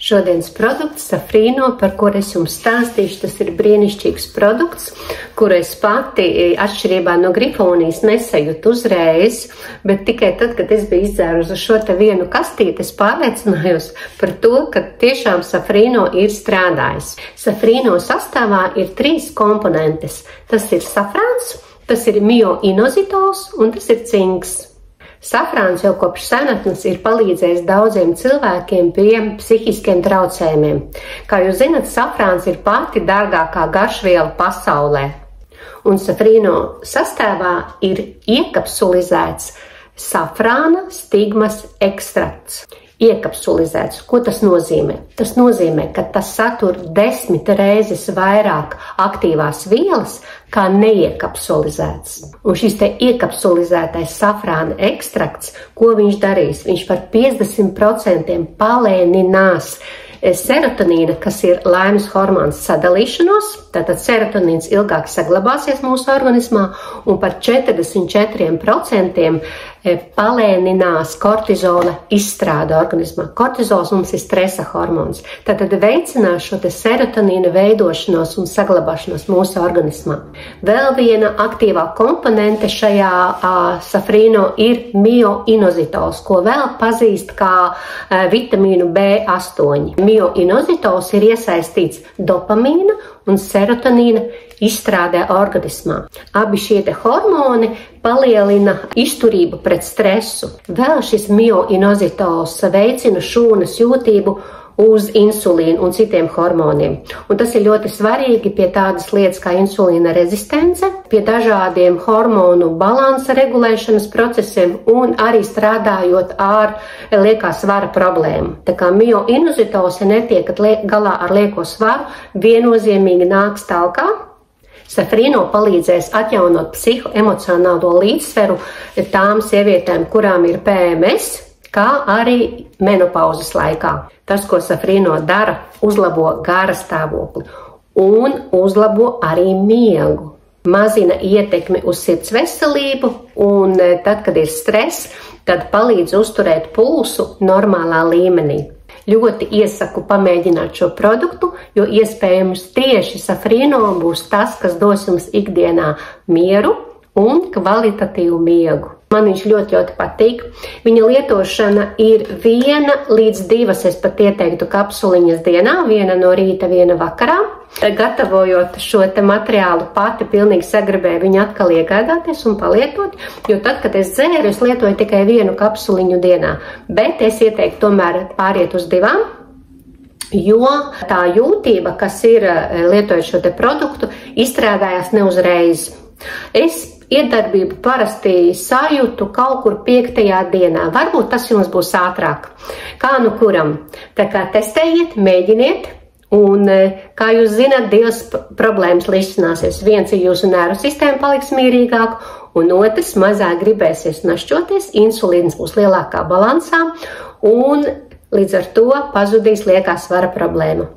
Šodienas produkts Safrīno, par kuru es jums stāstīšu, tas ir brīnišķīgs produkts, kuru es pati, atšķirībā no Grifonijas, nesajūtu uzreiz, bet tikai tad, kad es biju izdzērusi šo te vienu kastīti, es pārliecinājos par to, ka tiešām Safrīno ir strādājis. Safrīno sastāvā ir 3 komponentes. Tas ir safrāns, tas ir mioinozitols un tas ir cinks. Safrāns jau kopš senatnes ir palīdzējis daudziem cilvēkiem pie psihiskiem traucējumiem. Kā jūs zinat, safrāns ir pati dārgākā garšviela pasaulē. Un Safrīno sastāvā ir iekapsulizēts safrāna stigmas ekstrakts. Iekapsulizēts. Ko tas nozīmē? Tas nozīmē, ka tas satur 10 reizes vairāk aktīvās vielas, kā neiekapsulizēts. Un šis te iekapsulizētais safrāna ekstrakts, ko viņš darīs? Viņš par 50% palēninās serotonīna, kas ir laimes hormons, sadalīšanos, tātad serotonīns ilgāk saglabāsies mūsu organismā, un par 44% palēninās kortizola izstrāde organismā. Kortizols mums ir stresa hormons, tātad veicinās šo te serotonīna veidošanos un saglabāšanos mūsu organismā. Vēl viena aktīvā komponente šajā Safrīno ir mioinozitols, ko vēl pazīst kā vitamīnu B8. Mioinozitols ir iesaistīts dopamīna un serotonīna izstrādē organismā. Abi šie te hormoni palielina izturību pret stresu. Vēl šis mioinozitols veicina šūnas jūtību uz insulīnu un citiem hormoniem. Un tas ir ļoti svarīgi pie tādas lietas kā insulīna rezistence, pie dažādiem hormonu balansa regulēšanas procesiem un arī strādājot ar liekā svara problēmu. Tā kā mioinozitols, ja netiekat galā ar lieko svaru, viennozīmīgi nāks talkā. Safrīno palīdzēs atjaunot psihoemocionālo līdzsveru tām sievietēm, kurām ir PMS, kā arī menopauzes laikā. Tas, ko Safrīno dara, uzlabo gāra stāvokli un uzlabo arī miegu. Mazina ietekmi uz sirds veselību un tad, kad ir stress, tad palīdz uzturēt pulsu normālā līmenī. Ļoti iesaku pamēģināt šo produktu, jo iespējams tieši Safrīno būs tas, kas dos jums ikdienā mieru un kvalitatīvu miegu. Man viņš ļoti patīk. Viņa lietošana ir 1 līdz 2, es pat ieteiktu, kapsuliņas dienā, 1 no rīta, 1 vakarā. Gatavojot šo te materiālu pati pilnīgi sagribēju viņu atkal iegādāties un palietot, jo tad, kad es dzēru, es lietoju tikai 1 kapsuliņu dienā. Bet es ieteiktu tomēr pāriet uz 2, jo tā jūtība, kas ir lietojot šo te produktu, izstrādājās ne uzreiz. Es iedarbību parasti sajūtu kaut kur 5. dienā. Varbūt tas jums būs ātrāk. Kā nu kuram? Tā kā testējiet, mēģiniet. Un, kā jūs zināt, 2 problēmas risināsies. Viens ir jūsu nervu sistēma paliks mierīgāk, un otrs mazāk gribēsies našķoties, insulīns būs lielākā balansā, un līdz ar to pazudīs liekā svara problēma.